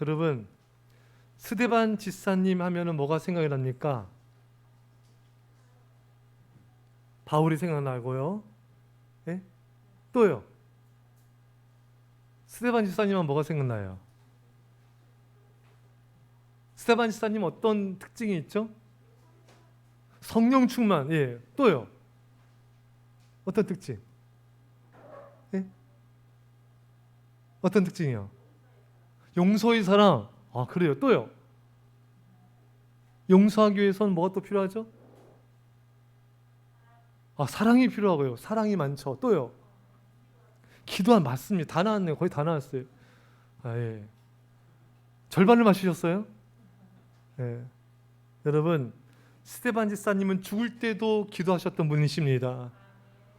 여러분, 스데반 집사님 하면은 뭐가 생각이 납니까? 바울이 생각나고요. 예? 또요. 스데반 집사님은 뭐가 생각나요? 스데반 집사님 어떤 특징이 있죠? 성령 충만. 예. 또요. 어떤 특징? 예? 어떤 특징이요? 용서의 사랑. 아, 그래요. 또요. 용서하기 위해서는 뭐가 또 필요하죠? 아, 사랑이 필요하고요. 사랑이 많죠. 또요. 기도한 맞습니다. 다 나왔네요. 거의 다 나왔어요. 아, 예. 절반을 맞추셨어요? 예. 여러분, 스데반 집사님은 죽을 때도 기도하셨던 분이십니다.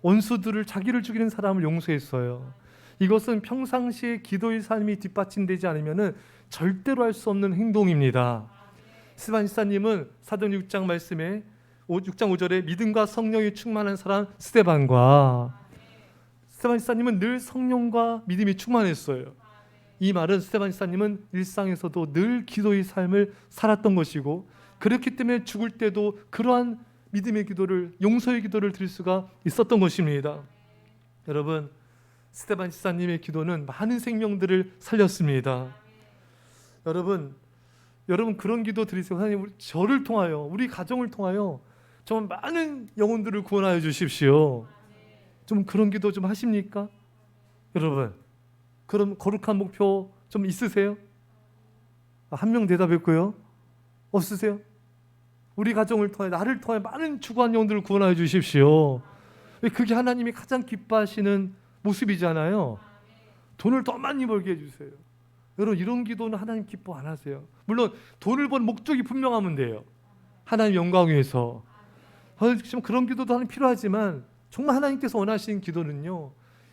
원수들을 자기를 죽이는 사람을 용서했어요. 이것은 평상시에 기도의 삶이 뒷받침되지 않으면 절대로 할 수 없는 행동입니다. 스데반 집사님은 사도행 6장 말씀에 6장 5절에 믿음과 성령이 충만한 사람 스데반과 스데반 집사님은 늘 성령과 믿음이 충만했어요. 이 말은 스데반 집사님은 일상에서도 늘 기도의 삶을 살았던 것이고 그렇기 때문에 죽을 때도 그러한 믿음의 기도를 용서의 기도를 드릴 수가 있었던 것입니다. 여러분, 스데반 집사님의 기도는 많은 생명들을 살렸습니다. 여러분 그런 기도 드리세요. 하나님, 저를 통하여 우리 가정을 통하여 좀 많은 영혼들을 구원하여 주십시오. 좀 그런 기도 좀 하십니까? 여러분, 그런 거룩한 목표 좀 있으세요? 한 명 대답했고요. 없으세요? 우리 가정을 통해 나를 통해 많은 추구한 영혼들을 구원하여 주십시오. 그게 하나님이 가장 기뻐하시는 모습이잖아요. 돈을 더 많이 벌게 해주세요. 여러분, 이런 기도는 하나님 기뻐 안 하세요. 물론 돈을 번 목적이 분명하면 돼요. 하나님 영광 위해서. 좀 그런 기도도 하나님 필요하지만 정말 하나님께서 원하시는 기도는요,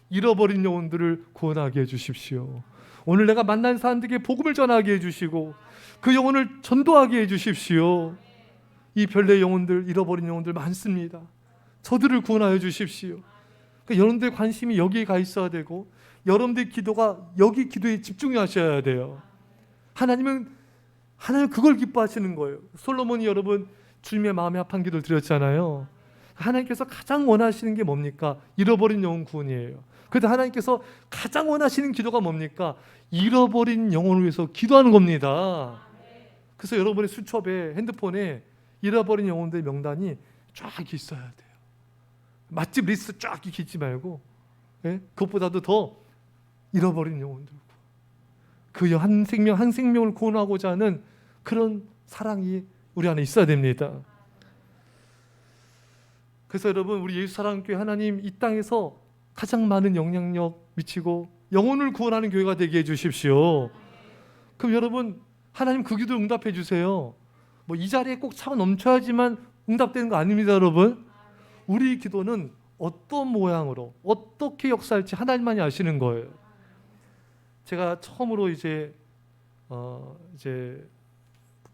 잃어버린 영혼들을 구원하게 해주십시오. 오늘 내가 만난 사람들에게 복음을 전하게 해주시고 그 영혼을 전도하게 해주십시오. 이 별내 영혼들, 잃어버린 영혼들 많습니다. 저들을 구원하여 주십시오. 그러니까 여러분들의 관심이 여기에 가 있어야 되고 여러분들의 기도가 여기 기도에 집중하셔야 돼요. 하나님은 그걸 기뻐하시는 거예요. 솔로몬이 여러분 주님의 마음에 합한 기도를 드렸잖아요. 하나님께서 가장 원하시는 게 뭡니까? 잃어버린 영혼 구원이에요. 그런데 하나님께서 가장 원하시는 기도가 뭡니까? 잃어버린 영혼을 위해서 기도하는 겁니다. 그래서 여러분의 수첩에, 핸드폰에 잃어버린 영혼들의 명단이 쫙 있어야 돼요. 맛집 리스트 쫙 있지 말고, 예? 그것보다도 더 잃어버린 영혼들, 그 한 생명을 구원하고자 하는 그런 사랑이 우리 안에 있어야 됩니다. 그래서 여러분, 우리 예수사랑교회 하나님 이 땅에서 가장 많은 영향력 미치고 영혼을 구원하는 교회가 되게 해주십시오. 그럼 여러분, 하나님 그 기도 응답해 주세요. 뭐 이 자리에 꼭 차가 넘쳐야지만 응답되는 거 아닙니다, 여러분. 우리 기도는 어떤 모양으로 어떻게 역사할지 하나님만이 아시는 거예요. 제가 처음으로 이제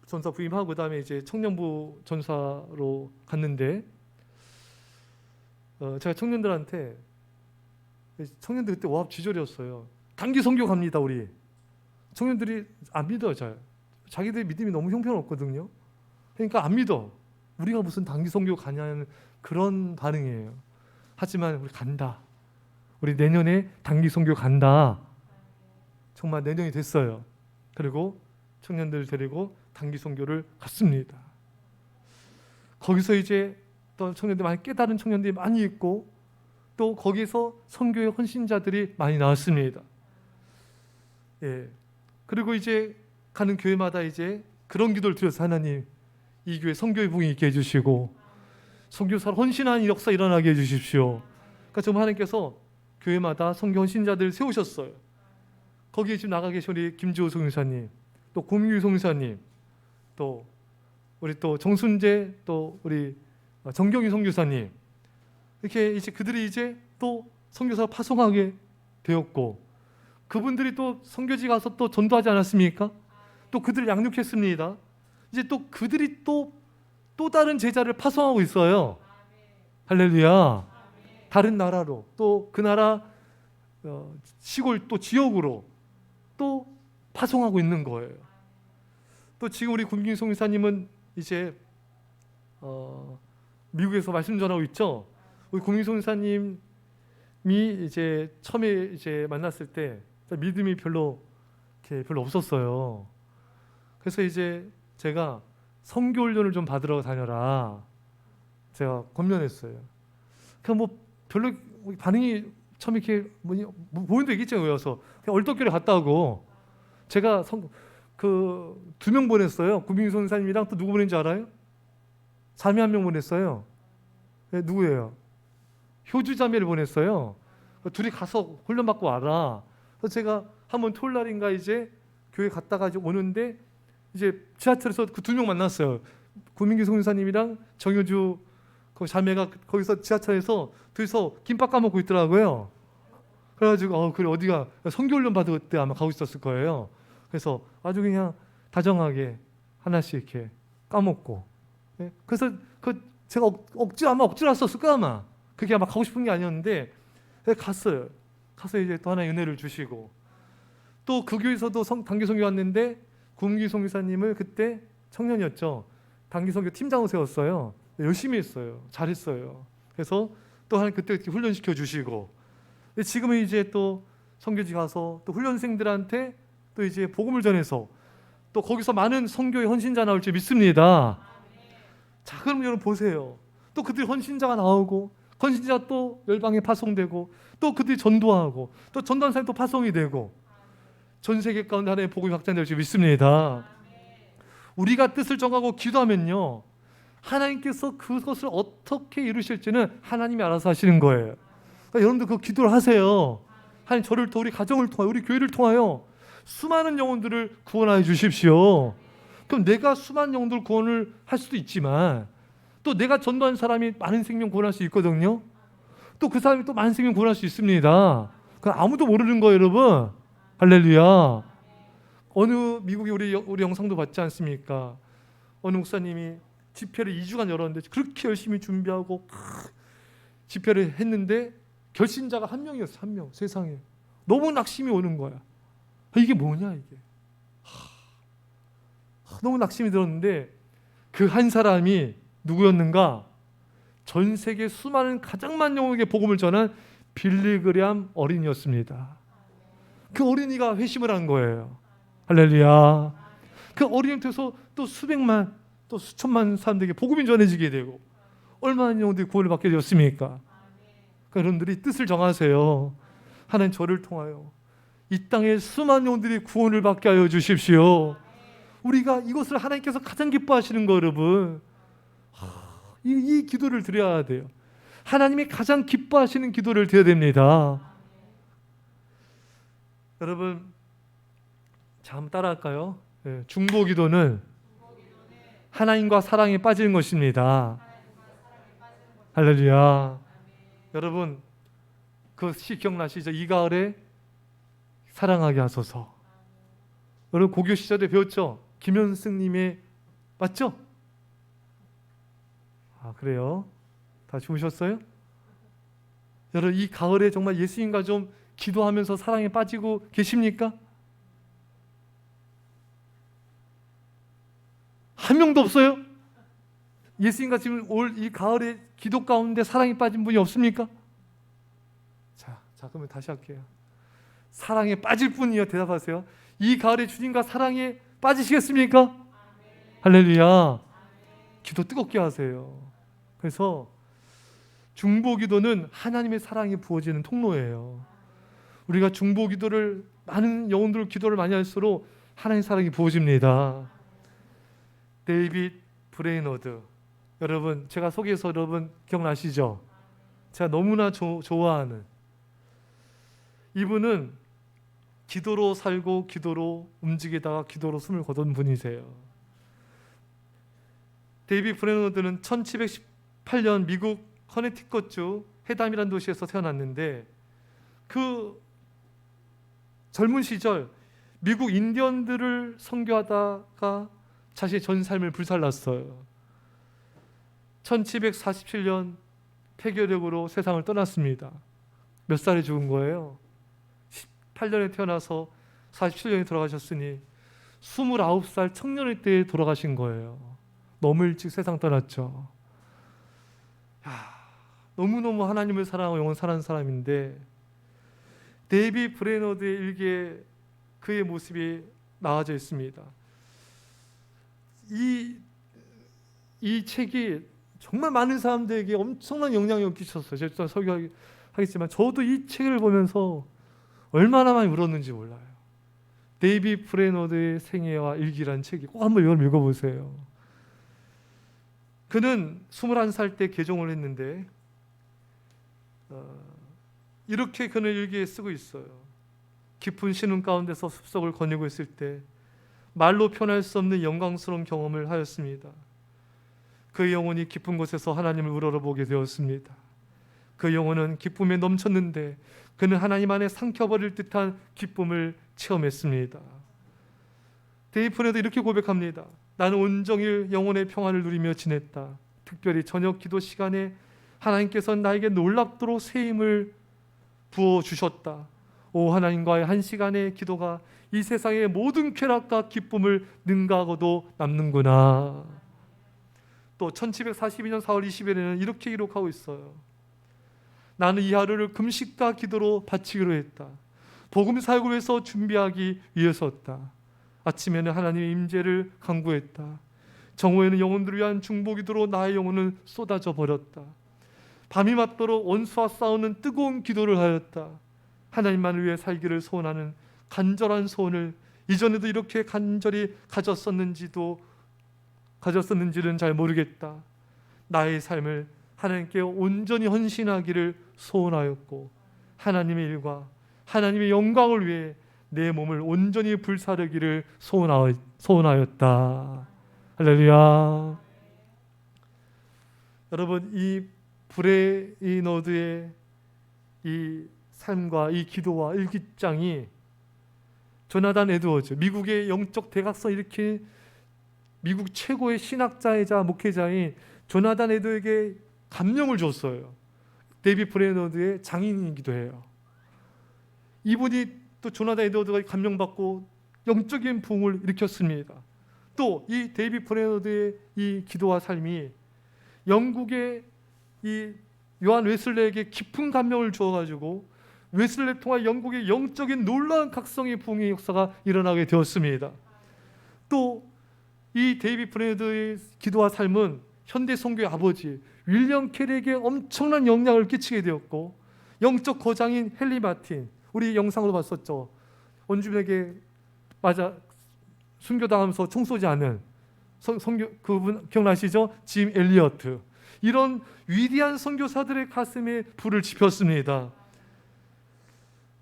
전사 부임하고 그다음에 이제 청년부 전사로 갔는데, 제가 청년들 그때 와합 지졸이었어요. 단기 선교 갑니다, 우리. 청년들이 안 믿어요, 잘. 자기들 믿음이 너무 형편없거든요. 그러니까 안 믿어. 우리가 무슨 단기 선교 가냐는 그런 반응이에요. 하지만 우리 간다. 우리 내년에 단기 선교 간다. 정말 내년이 됐어요. 그리고 청년들을 데리고 단기 선교를 갔습니다. 거기서 이제 또 청년들 많이 깨달은 청년들이 많이 있고 또 거기서 선교의 헌신자들이 많이 나왔습니다. 예. 그리고 이제 가는 교회마다 이제 그런 기도를 드려서 하나님, 이 교회 선교의 부흥이 있게 해주시고 선교사로 헌신하는 역사 일어나게 해주십시오. 그러니까 정말 하나님께서 교회마다 선교 헌신자들 세우셨어요. 거기에 지금 나가 계신 우리 김지호 송사님, 또 고민규 송사님, 또 우리 또 정순재, 또 우리 정경희 선교사님, 이렇게 이제 그들이 이제 또 선교사 파송하게 되었고, 그분들이 또 선교지 가서 또 전도하지 않았습니까? 또 그들을 양육했습니다. 이제 또 그들이 또 다른 제자를 파송하고 있어요. 할렐루야. 다른 나라로, 또 그 나라 시골 또 지역으로 또 파송하고 있는 거예요. 또 지금 우리 김기송 이사님은 이제 미국에서 말씀 전하고 있죠. 우리 김기송 이사님이 이제 처음에 이제 만났을 때 믿음이 별로 없었어요. 그래서 이제 제가 선교 훈련을 좀 받으러 다녀라 제가 권면했어요. 그냥 뭐 별로 반응이 처음에 이렇게 보인도 있겠죠. 그래서 그냥 얼떨결에 갔다 오고 제가 그 2명 보냈어요. 구민선 사님이랑 또 누구 보낸지 알아요? 자매 1명 보냈어요. 네, 누구예요? 효주 자매를 보냈어요. 둘이 가서 훈련 받고 와라. 그래서 제가 한번 토요일 날인가 이제 교회 갔다가 이제 오는데 이제 지하철에서 그 2명 만났어요. 구민기 송사님이랑 정효주 그 자매가 거기서 지하철에서 둘이서 김밥 까먹고 있더라고요. 그래가지고 그래 어디가 선교훈련 받을 때 아마 가고 있었을 거예요. 그래서 아주 그냥 다정하게 하나씩 이렇게 까먹고. 네? 그래서 제가 억지로 했었을까 아마. 그게 아마 가고 싶은 게 아니었는데 갔어요. 가서 이제 또 하나의 은혜를 주시고 또 그 교회에서도 단기 선교 왔는데 구민기 송사님을 그때 청년이었죠. 단기 선교 팀장을 세웠어요. 열심히 했어요. 잘했어요. 그래서 또 하나 그때 훈련시켜 주시고 지금은 이제 또 선교지 가서 또 훈련생들한테 또 이제 복음을 전해서 또 거기서 많은 선교의 헌신자 나올 줄 믿습니다. 자, 그럼 여러분 보세요. 또 그들이 헌신자가 나오고 헌신자 또 열방에 파송되고 또 그들이 전도하고 또 전도한 사람이 또 파송이 되고 전 세계 가운데 하나의 복음이 확장될 줄 믿습니다. 우리가 뜻을 정하고 기도하면요, 하나님께서 그것을 어떻게 이루실지는 하나님이 알아서 하시는 거예요. 그러니까 여러분들 그 기도를 하세요. 하나님 저를 또 우리 가정을 통하여 우리 교회를 통하여 수많은 영혼들을 구원하여 주십시오. 그럼 내가 수많은 영혼들 구원을 할 수도 있지만 또 내가 전도한 사람이 많은 생명 구원할 수 있거든요. 또 그 사람이 또 많은 생명 구원할 수 있습니다. 그건 아무도 모르는 거예요, 여러분. 할렐루야. 어느 미국에 우리 영상도 봤지 않습니까? 어느 목사님이 집회를 2주간 열었는데 그렇게 열심히 준비하고 집회를 했는데 결신자가 1명이었어요. 1명. 세상에. 너무 낙심이 오는 거야. 이게 뭐냐 이게. 너무 낙심이 들었는데 그 한 사람이 누구였는가? 전 세계 수많은 가장 많은 영혼에게 복음을 전한 빌리그램 어린이였습니다. 그 어린이가 회심을 한 거예요. 할렐루야. 그 어린이한테서 또 수백만 또 수천만 사람들에게 복음이 전해지게 되고 얼마나 영혼들이 구원을 받게 되었습니까? 그러니까 여러분들이 뜻을 정하세요. 하나님 저를 통하여 이 땅에 수많은 영혼들이 구원을 받게 하여 주십시오. 우리가 이것을 하나님께서 가장 기뻐하시는 거 여러분. 이 기도를 드려야 돼요. 하나님이 가장 기뻐하시는 기도를 드려야 됩니다. 여러분 자 한번 따라할까요? 네, 중보기도는 하나님과 사랑에 빠지는 것입니다. 할렐루야. 여러분 그 시 기억나시죠? 이 가을에 사랑하게 하소서. 여러분 고교 시절에 배웠죠? 김현승님의 맞죠? 아 그래요? 다 주무셨어요? 여러분 이 가을에 정말 예수님과 좀 기도하면서 사랑에 빠지고 계십니까? 한 명도 없어요? 예수님과 지금 올 이 가을에 기도 가운데 사랑에 빠진 분이 없습니까? 자 그러면 다시 할게요. 사랑에 빠질 분이요. 대답하세요. 이 가을에 주님과 사랑에 빠지시겠습니까? 아멘. 할렐루야. 기도 뜨겁게 하세요. 그래서 중보기도는 하나님의 사랑이 부어지는 통로예요. 우리가 중보기도를 많은 영혼들 기도를 많이 할수록 하나님의 사랑이 부어집니다. 데이빗 브레이너드 여러분 제가 소개해서 여러분 기억나시죠? 제가 너무나 좋아하는 이분은 기도로 살고 기도로 움직이다가 기도로 숨을 거둔 분이세요. 데이빗 브레이너드는 1718년 미국 커네티컷주 해담이라는 도시에서 태어났는데 그 젊은 시절 미국 인디언들을 선교하다가 자신의 전 삶을 불살랐어요. 1747년 폐결핵으로 세상을 떠났습니다. 몇 살에 죽은 거예요? 18년에 태어나서 47년에 돌아가셨으니 29살 청년의 때에 돌아가신 거예요. 너무 일찍 세상 떠났죠. 너무너무 하나님을 사랑하고 영원 사랑하는 사람인데, 데이비 브레너드의 일기에 그의 모습이 나와져 있습니다. 이 책이 정말 많은 사람들에게 엄청난 영향을 끼쳤어요. 제가 설교하겠지만 저도 이 책을 보면서 얼마나 많이 울었는지 몰라요. 데이비 브레너드의 생애와 일기라는 책이, 꼭 한번 이걸 읽어보세요. 그는 21살 때 개종을 했는데 이렇게 그는 일기에 쓰고 있어요. 깊은 신음 가운데서 숲속을 거니고 있을 때 말로 표현할 수 없는 영광스러운 경험을 하였습니다. 그의 영혼이 깊은 곳에서 하나님을 우러러보게 되었습니다. 그 영혼은 기쁨에 넘쳤는데 그는 하나님 안에 삼켜버릴 듯한 기쁨을 체험했습니다. 데이비 브레너드 이렇게 고백합니다. 나는 온종일 영혼의 평안을 누리며 지냈다. 특별히 저녁 기도 시간에 하나님께서 나에게 놀랍도록 새 힘을 부어주셨다. 오 하나님과의 한 시간의 기도가 이 세상의 모든 쾌락과 기쁨을 능가하고도 남는구나. 또 1742년 4월 20일에는 이렇게 기록하고 있어요. 나는 이 하루를 금식과 기도로 바치기로 했다. 복음 사역을 위해서 준비하기 위해서였다. 아침에는 하나님의 임재를 간구했다. 정오에는 영혼들을 위한 중보기도로 나의 영혼을 쏟아져 버렸다. 밤이 맞도록 원수와 싸우는 뜨거운 기도를 하였다. 하나님만을 위해 살기를 소원하는 간절한 소원을 이전에도 이렇게 간절히 가졌었는지는 잘 모르겠다. 나의 삶을 하나님께 온전히 헌신하기를 소원하였고 하나님의 일과 하나님의 영광을 위해 내 몸을 온전히 불사르기를 소원하였다. 할렐루야. 여러분, 이 브레너드의 이 삶과 이 기도와 일기장이 조나단 에드워즈, 미국의 영적 대각선 일으킨 미국 최고의 신학자이자 목회자인 조나단 에드워즈에게 감명을 줬어요. 데이비 브레너드의 장인이기도 해요. 이분이 또 조나단 에드워즈가 감명받고 영적인 부흥을 일으켰습니다. 또 이 데이비 브레너드의 이 기도와 삶이 영국의 이 요한 웨슬레에게 깊은 감명을 주어가지고 웨슬레 통한 영국의 영적인 놀라운 각성의 부흥의 역사가 일어나게 되었습니다. 또 이 데이비 브레너드의 기도와 삶은 현대 선교의 아버지 윌리엄 캐리에게 엄청난 영향을 끼치게 되었고, 영적 거장인 헨리 마틴, 우리 영상으로 봤었죠. 원주민에게 맞아 순교당하면서 총 쏘지 않은 그분 기억나시죠? 짐 엘리어트. 이런 위대한 선교사들의 가슴에 불을 지폈습니다.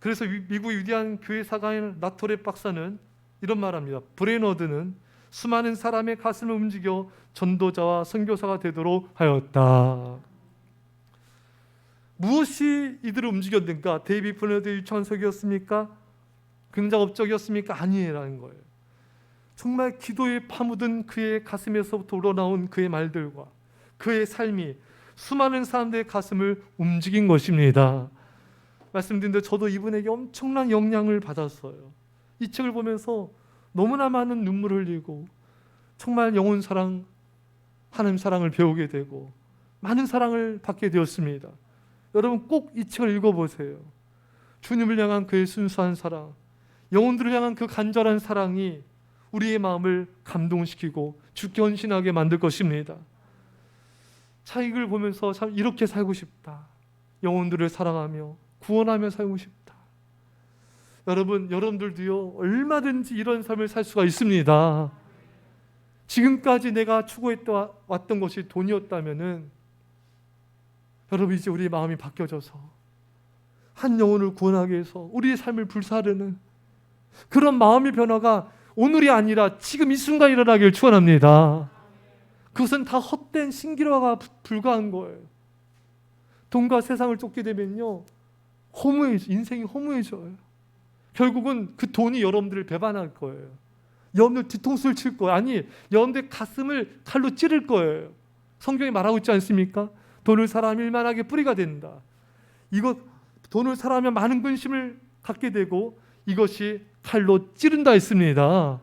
그래서 미국 위대한 교회 사가인 라토레 박사는 이런 말합니다. 브레너드는 수많은 사람의 가슴을 움직여 전도자와 선교사가 되도록 하였다. 무엇이 이들을 움직였는가? 데이비 브레너드의 유창한 설교였습니까? 긍정업적이었습니까? 아니라는 거예요. 정말 기도에 파묻은 그의 가슴에서부터 우러나온 그의 말들과 그의 삶이 수많은 사람들의 가슴을 움직인 것입니다. 말씀드린 대로 저도 이분에게 엄청난 영향을 받았어요. 이 책을 보면서 너무나 많은 눈물을 흘리고 정말 영혼 사랑, 하나님 사랑을 배우게 되고 많은 사랑을 받게 되었습니다. 여러분 꼭 이 책을 읽어보세요. 주님을 향한 그의 순수한 사랑, 영혼들을 향한 그 간절한 사랑이 우리의 마음을 감동시키고 주께 헌신하게 만들 것입니다. 책을 보면서 참 이렇게 살고 싶다. 영혼들을 사랑하며 구원하며 살고 싶다. 여러분들도요 얼마든지 이런 삶을 살 수가 있습니다. 지금까지 내가 추구해왔던 것이 돈이었다면은 여러분 이제 우리의 마음이 바뀌어져서 한 영혼을 구원하기 위해서 우리의 삶을 불사르는 그런 마음의 변화가 오늘이 아니라 지금 이 순간 일어나길 축원합니다. 그것은 다 헛된 신기루가 불과한 거예요. 돈과 세상을 쫓게 되면요 인생이 허무해져요. 결국은 그 돈이 여러분들을 배반할 거예요. 여러분들 뒤통수를 칠 거예요. 아니, 여러분들 가슴을 칼로 찌를 거예요. 성경이 말하고 있지 않습니까? 돈을 사랑하면 일만하게 뿌리가 된다. 이거 돈을 사랑하면 많은 근심을 갖게 되고 이것이 칼로 찌른다 했습니다.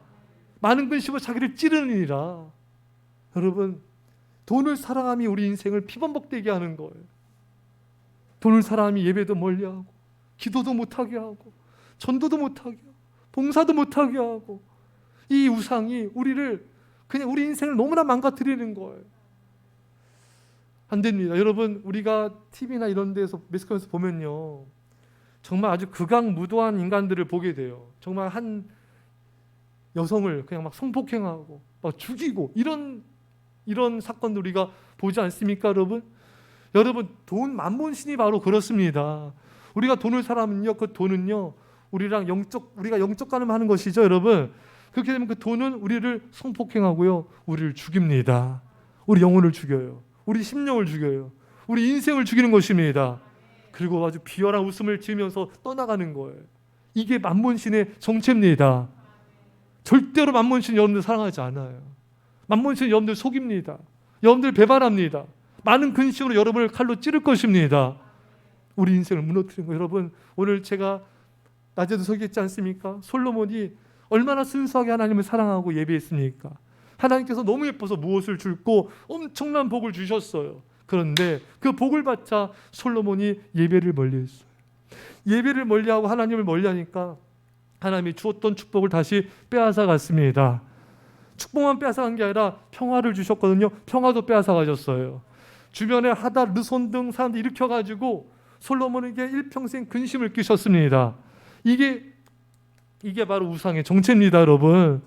많은 근심으로 자기를 찌르느니라. 여러분, 돈을 사랑함이 우리 인생을 피범벅되게 하는 거예요. 돈을 사랑함이 예배도 멀리하고 기도도 못하게 하고 전도도 못하게 하고 봉사도 못하게 하고, 이 우상이 우리를 그냥 우리 인생을 너무나 망가뜨리는 거예요. 안 됩니다. 여러분, 우리가 TV나 이런 데서 매스컴에서 보면요, 정말 아주 극악무도한 인간들을 보게 돼요. 정말 한 여성을 그냥 막 성폭행하고 막 죽이고 이런 사건도 우리가 보지 않습니까, 여러분? 여러분, 돈 만몬신이 바로 그렇습니다. 우리가 돈을 사랑하면요, 그 돈은요 우리가 영적 간음하는 것이죠, 여러분. 그렇게 되면 그 돈은 우리를 성폭행하고요, 우리를 죽입니다. 우리 영혼을 죽여요. 우리 심령을 죽여요. 우리 인생을 죽이는 것입니다. 그리고 아주 비열한 웃음을 지으면서 떠나가는 거예요. 이게 만몬신의 정체입니다. 절대로 만몬신 여러분들 사랑하지 않아요. 만몬신 여러분들 속입니다. 여러분들 배반합니다. 많은 근심으로 여러분을 칼로 찌를 것입니다. 우리 인생을 무너뜨리는 거예요. 여러분, 오늘 제가 낮에도 소개했지 않습니까? 솔로몬이 얼마나 순수하게 하나님을 사랑하고 예배했습니까? 하나님께서 너무 예뻐서 무엇을 줄고 엄청난 복을 주셨어요. 그런데 그 복을 받자 솔로몬이 예배를 멀리했어요. 예배를 멀리하고 하나님을 멀리하니까 하나님이 주었던 축복을 다시 빼앗아 갔습니다. 축복만 빼앗아 간 게 아니라 평화를 주셨거든요. 평화도 빼앗아 가셨어요. 주변에 하닷, 르손 등 사람들 일으켜가지고 솔로몬에게 일평생 근심을 끼쳤습니다. 이게 바로 우상의 정체입니다, 여러분.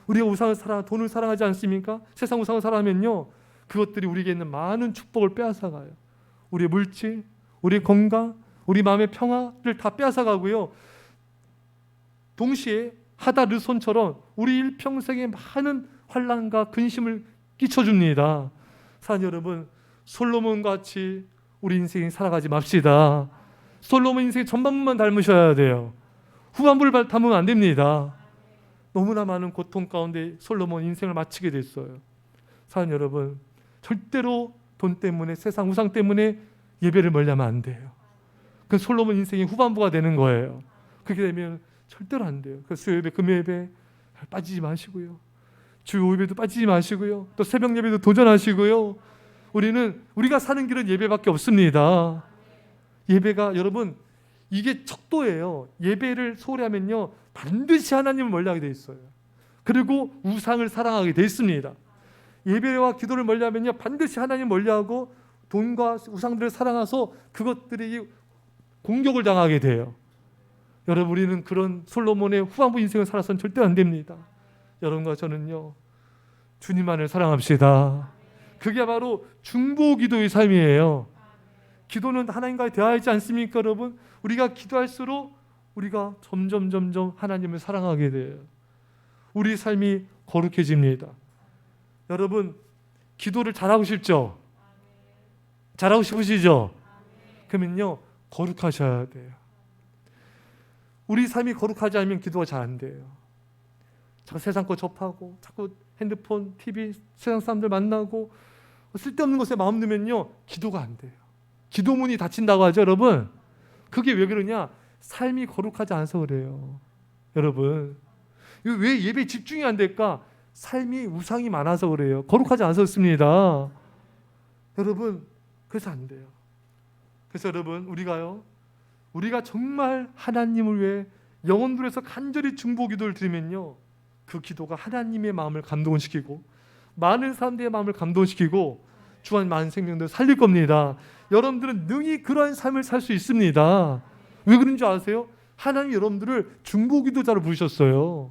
우리가 돈을 사랑하지 않습니까? 세상 우상을 사랑하면요, 그것들이 우리에게 있는 많은 축복을 빼앗아가요. 우리의 물질, 우리의 건강, 우리 마음의 평화를 다 빼앗아가고요. 동시에 하닷, 르손처럼 우리 일평생에 많은 환난과 근심을 끼쳐줍니다. 사랑하는 여러분, 솔로몬같이 우리 인생에 살아가지 맙시다. 솔로몬 인생의 전반부만 닮으셔야 돼요. 후반부를 닮으면 안 됩니다. 너무나 많은 고통 가운데 솔로몬 인생을 마치게 됐어요. 사랑하는 여러분, 절대로 돈 때문에, 세상 우상 때문에 예배를 멀리하면 안 돼요. 그 솔로몬 인생의 후반부가 되는 거예요. 그렇게 되면 절대로 안 돼요. 그 수요 예배, 금요 예배 빠지지 마시고요. 주 5예배도 빠지지 마시고요. 또 새벽 예배도 도전하시고요. 우리가 사는 길은 예배밖에 없습니다. 예배가, 여러분, 이게 척도예요. 예배를 소홀히 하면요, 반드시 하나님을 멀리하게 돼 있어요. 그리고 우상을 사랑하게 돼 있습니다. 예배와 기도를 멀리하면요, 반드시 하나님을 멀리하고 돈과 우상들을 사랑해서 그것들이 공격을 당하게 돼요. 여러분, 우리는 그런 솔로몬의 후반부 인생을 살아서는 절대 안 됩니다. 여러분과 저는요, 주님만을 사랑합시다. 그게 바로 중보기도의 삶이에요. 기도는 하나님과의 대화이지 않습니까, 여러분? 우리가 기도할수록 우리가 점점 하나님을 사랑하게 돼요. 우리 삶이 거룩해집니다. 여러분, 기도를 잘하고 싶죠? 잘하고 싶으시죠? 그러면요, 거룩하셔야 돼요. 우리 삶이 거룩하지 않으면 기도가 잘 안 돼요. 자꾸 세상 거 접하고, 자꾸 핸드폰, TV, 세상 사람들 만나고 쓸데없는 것에 마음 넣으면요, 기도가 안 돼요. 기도문이 닫힌다고 하죠, 여러분. 그게 왜 그러냐? 삶이 거룩하지 않아서 그래요. 여러분, 왜 예배에 집중이 안 될까? 삶이 우상이 많아서 그래요. 거룩하지 않아서 그렇습니다. 여러분, 그래서 안 돼요. 그래서 여러분, 우리가 정말 하나님을 위해 영혼들에서 간절히 중보기도를 드리면요, 그 기도가 하나님의 마음을 감동시키고 많은 사람들의 마음을 감동시키고 주한 많은 생명들을 살릴 겁니다. 여러분들은 능히 그러한 삶을 살 수 있습니다. 왜 그런 줄 아세요? 하나님이 여러분들을 중보기도자로 부르셨어요.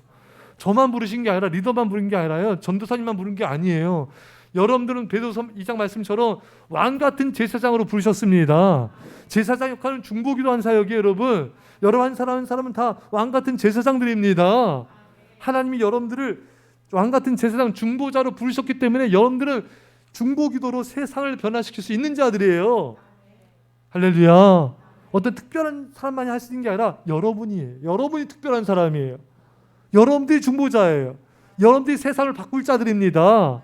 저만 부르신 게 아니라, 리더만 부른 게 아니라요, 전도사님만 부른 게 아니에요. 여러분들은 베드로서 2장 말씀처럼 왕같은 제사장으로 부르셨습니다. 제사장 역할은 중보기도한 사역이에요, 여러분. 한 사람은 다 왕같은 제사장들입니다. 하나님이 여러분들을 왕같은 제사장, 중보자로 부르셨기 때문에 여러분들은 중보기도로 세상을 변화시킬 수 있는 자들이에요. 할렐루야. 어떤 특별한 사람만이 할 수 있는 게 아니라 여러분이에요. 여러분이 특별한 사람이에요. 여러분들이 중보자예요. 여러분들이 세상을 바꿀 자들입니다.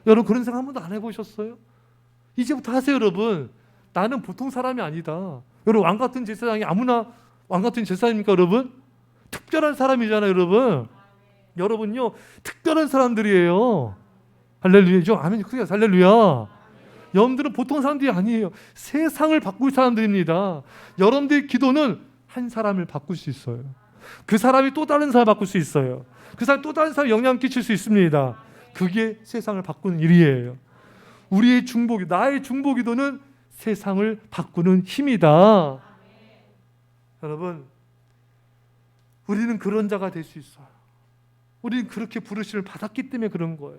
여러분, 그런 생각 한 번도 안 해보셨어요? 이제부터 하세요, 여러분. 나는 보통 사람이 아니다. 여러분, 왕같은 제사장이 아무나 왕같은 제사장입니까, 여러분? 특별한 사람이잖아요, 여러분. 여러분요, 특별한 사람들이에요. 할렐루야죠. 아멘. 크게 할렐루야. 여러분들은 보통 사람들이 아니에요. 세상을 바꿀 사람들입니다. 여러분들의 기도는 한 사람을 바꿀 수 있어요. 그 사람이 또 다른 사람을 바꿀 수 있어요. 그 사람이 또 다른 사람에 영향을 끼칠 수 있습니다. 그게 세상을 바꾸는 일이에요. 우리의 중보기, 나의 중보기도는 세상을 바꾸는 힘이다. 여러분, 우리는 그런 자가 될 수 있어요. 우리는 그렇게 부르심을 받았기 때문에 그런 거예요.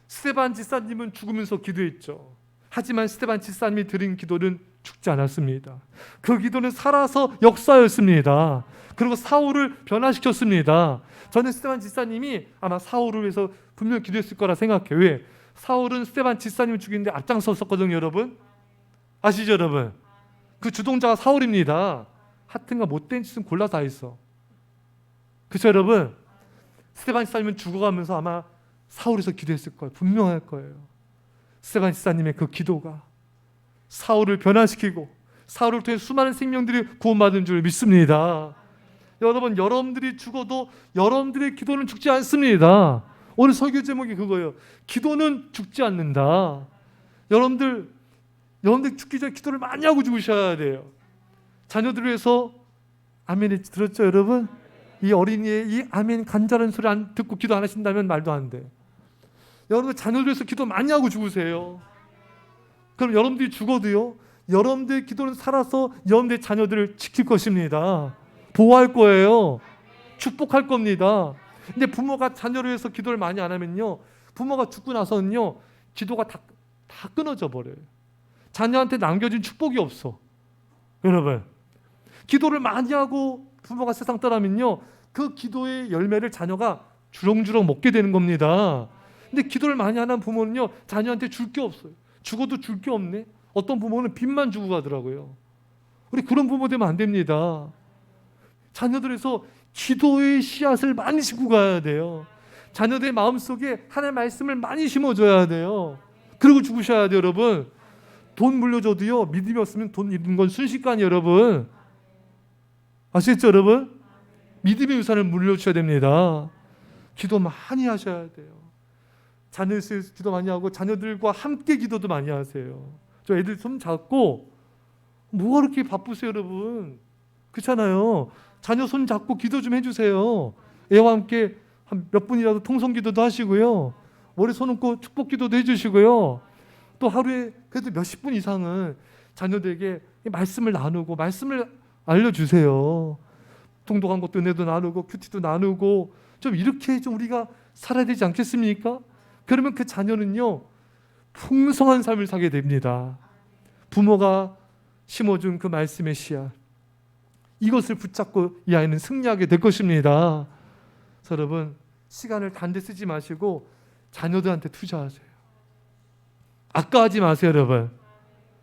스데반 집사님은 죽으면서 기도했죠. 하지만 스데반 집사님이 드린 기도는 죽지 않았습니다. 그 기도는 살아서 역사였습니다. 그리고 사울을 변화시켰습니다. 저는 스데반 집사님이 아마 사울을 위해서 분명히 기도했을 거라 생각해요. 왜? 사울은 스데반 집사님을 죽이는데 앞장섰었거든요, 여러분. 아시죠, 여러분? 그 주동자가 사울입니다. 하여튼가 못된 짓은 골라 다 했어. 그렇죠, 여러분? 스데반 집사님은 죽어가면서 아마 사울에서 기도했을 거예요. 분명할 거예요. 스데반 집사님의 그 기도가 사울을 변화시키고 사울을 통해 수많은 생명들이 구원받은 줄 믿습니다. 여러분, 여러분들이 죽어도 여러분들의 기도는 죽지 않습니다. 오늘 설교 제목이 그거예요. 기도는 죽지 않는다. 여러분들 죽기 전에 기도를 많이 하고 죽으셔야 돼요. 자녀들을 위해서 아멘 들었죠, 여러분? 이 어린이의 이 아멘 간절한 소리 안 듣고 기도 안 하신다면 말도 안 돼. 여러분들 자녀들 위해서 기도 많이 하고 죽으세요. 그럼 여러분들이 죽어도요, 여러분들의 기도는 살아서 여러분들의 자녀들을 지킬 것입니다. 보호할 거예요. 축복할 겁니다. 근데 부모가 자녀를 위해서 기도를 많이 안 하면요, 부모가 죽고 나서는요, 기도가 다 끊어져 버려요. 자녀한테 남겨진 축복이 없어. 여러분, 기도를 많이 하고 부모가 세상 떠나면요, 그 기도의 열매를 자녀가 주렁주렁 먹게 되는 겁니다. 근데 기도를 많이 하는 부모는요, 자녀한테 줄 게 없어요. 죽어도 줄 게 없네. 어떤 부모는 빚만 주고 가더라고요. 우리 그런 부모 되면 안 됩니다. 자녀들에서 기도의 씨앗을 많이 심고 가야 돼요. 자녀들의 마음속에 하나님의 말씀을 많이 심어줘야 돼요. 그리고 죽으셔야 돼요, 여러분. 돈 물려줘도요, 믿음이 없으면 돈 잃는 건 순식간이에요, 여러분. 아시겠죠, 여러분? 믿음의 유산을 물려주셔야 됩니다. 기도 많이 하셔야 돼요. 자녀들 위해서 기도 많이 하고 자녀들과 함께 기도도 많이 하세요. 저 애들 손 잡고 뭐가 그렇게 바쁘세요, 여러분? 그렇잖아요. 자녀 손 잡고 기도 좀 해주세요. 애와 함께 한 몇 분이라도 통성 기도도 하시고요. 머리 손 얹고 축복 기도도 해주시고요. 또 하루에 그래도 몇십 분 이상은 자녀들에게 말씀을 나누고 말씀을 알려주세요. 통독한 것도 은혜도 나누고 큐티도 나누고 좀 이렇게 좀 우리가 살아야 되지 않겠습니까? 그러면 그 자녀는요, 풍성한 삶을 살게 됩니다. 부모가 심어준 그 말씀의 씨앗, 이것을 붙잡고 이 아이는 승리하게 될 것입니다. 그래서 여러분, 시간을 단데 쓰지 마시고 자녀들한테 투자하세요. 아까워하지 마세요, 여러분.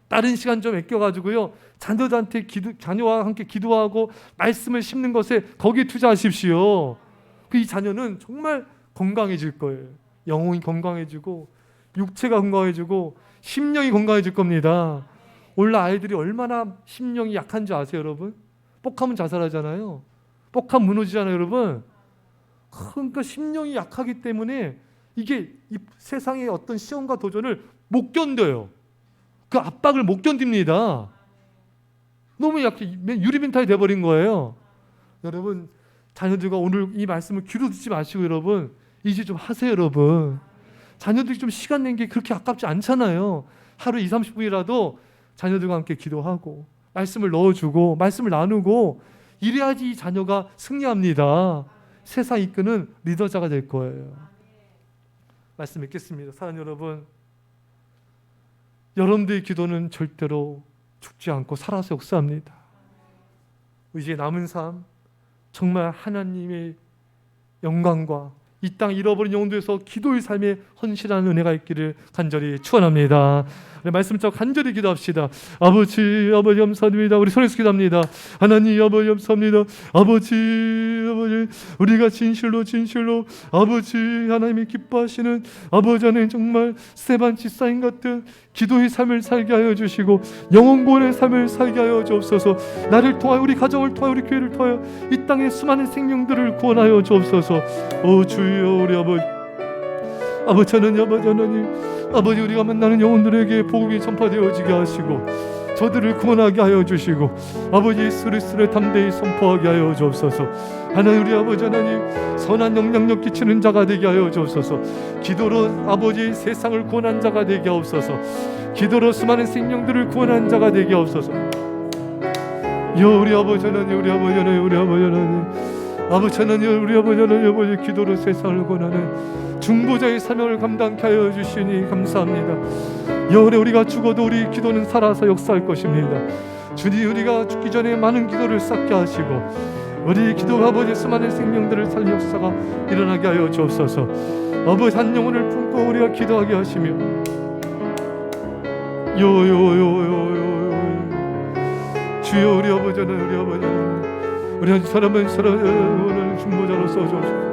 다른 시간 좀 아껴가지고요, 자녀들한테 자녀와 함께 기도하고 말씀을 심는 것에 거기에 투자하십시오. 그 이 자녀는 정말 건강해질 거예요. 영혼이 건강해지고 육체가 건강해지고 심령이 건강해질 겁니다. 원래 아이들이 얼마나 심령이 약한 줄 아세요, 여러분? 뻑하면 자살하잖아요. 뻑하면 무너지잖아요, 여러분. 그러니까 심령이 약하기 때문에 이게 이 세상의 어떤 시험과 도전을 못 견뎌요. 그 압박을 못 견딥니다. 너무 약해. 유리멘탈이 돼버린 거예요. 여러분, 자녀들과 오늘 이 말씀을 귀로 듣지 마시고 여러분, 이제 좀 하세요, 여러분. 자녀들이 좀 시간 낸 게 그렇게 아깝지 않잖아요. 하루 20-30분이라도 자녀들과 함께 기도하고 말씀을 넣어주고 말씀을 나누고 이래야지 이 자녀가 승리합니다. 세상 이끄는 리더자가 될 거예요. 말씀 읽겠습니다. 사랑하는 여러분, 여러분들의 기도는 절대로 죽지 않고 살아서 역사합니다. 이제 남은 삶 정말 하나님의 영광과 이 이 땅 잃어버린 영혼들에서 기도의 삶에 헌신하는 은혜가 있기를 간절히 축원합니다. 말씀 좀 간절히 기도합시다. 아버지 감사합니다. 우리 손에서 기도합니다. 하나님 아버지 감사합니다. 아버지 우리가 진실로 아버지 하나님이 기뻐하시는 아버지 하나님 정말 스테반 지사인 같은 기도의 삶을 살게 하여 주시고 영혼 구원의 삶을 살게 하여 주옵소서. 나를 통하여 우리 가정을 통하여 우리 교회를 통하여 이 땅의 수많은 생명들을 구원하여 주옵소서. 오 주여 우리 아버지 하나님 아버지 우리가 만나는 영혼들에게 복음이 전파되어지게 하시고 저들을 구원하게 하여 주시고 아버지 예수 그리스도를 담대히 선포하게 하여 주옵소서. 하나님 우리 아버지 하나님 선한 영향력 끼치는 자가 되게 하여 주옵소서. 기도로 아버지 세상을 구원한 자가 되게 하옵소서. 기도로 수많은 생명들을 구원한 자가 되게 하옵소서. 우리 아버지 하나님 우리 아버지 하나님 우리 아버지 하나님 아버지 하나님 우리 아버지 하나님 아버지 기도로 세상을 구원하는 중보자의 사명을 감당케 하여 주시니 감사합니다. 영원에 우리가 죽어도 우리 기도는 살아서 역사할 것입니다. 주님 우리가 죽기 전에 많은 기도를 쌓게 하시고 우리 기도 아버지 수많은 생명들을 살린 역사가 일어나게 하여 주옵소서. 아버지 한 영혼을 품고 우리가 기도하게 하시며 주여 우리 아버지 하나님 우리 아버지 하나님 우리 한 사람은 오늘 중보자로 써주옵소서.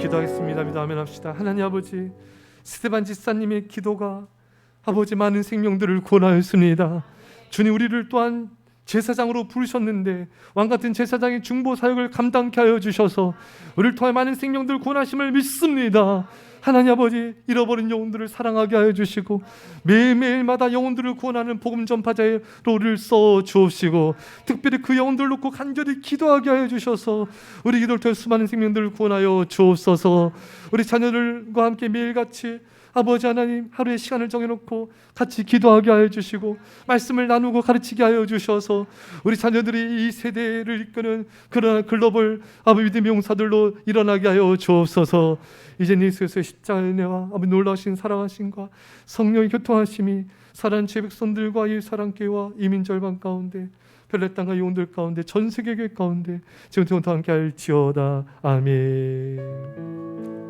기도하겠습니다. 아멘 합시다. 하나님 아버지 스테반 지사님의 기도가 아버지 많은 생명들을 구원하였습니다. 주님 우리를 또한 제사장으로 부르셨는데 왕같은 제사장의 중보 사역을 감당케 하여 주셔서 우리를 통해 많은 생명들을 구원하심을 믿습니다. 하나님 아버지 잃어버린 영혼들을 사랑하게 하여 주시고 매일매일마다 영혼들을 구원하는 복음 전파자의 롤을 써 주옵시고 특별히 그 영혼들을 놓고 간절히 기도하게 하여 주셔서 우리 기도를 통해 수많은 생명들을 구원하여 주옵소서. 우리 자녀들과 함께 매일같이 아버지 하나님 하루의 시간을 정해놓고 같이 기도하게 하여 주시고 말씀을 나누고 가르치게 하여 주셔서 우리 자녀들이 이 세대를 이끄는 그러한 글로벌 아버지 믿음의 용사들로 일어나게 하여 주옵소서. 이제 예수의 십자가의 은혜와 아버지 놀라우신 사랑하심과 성령의 교통하심이 사랑하는 제 백성들과 이 사랑교회와 이민 절반 가운데 별내 땅과 영혼들 가운데 전 세계 교회 가운데 지금부터 함께 할지어다. 아멘.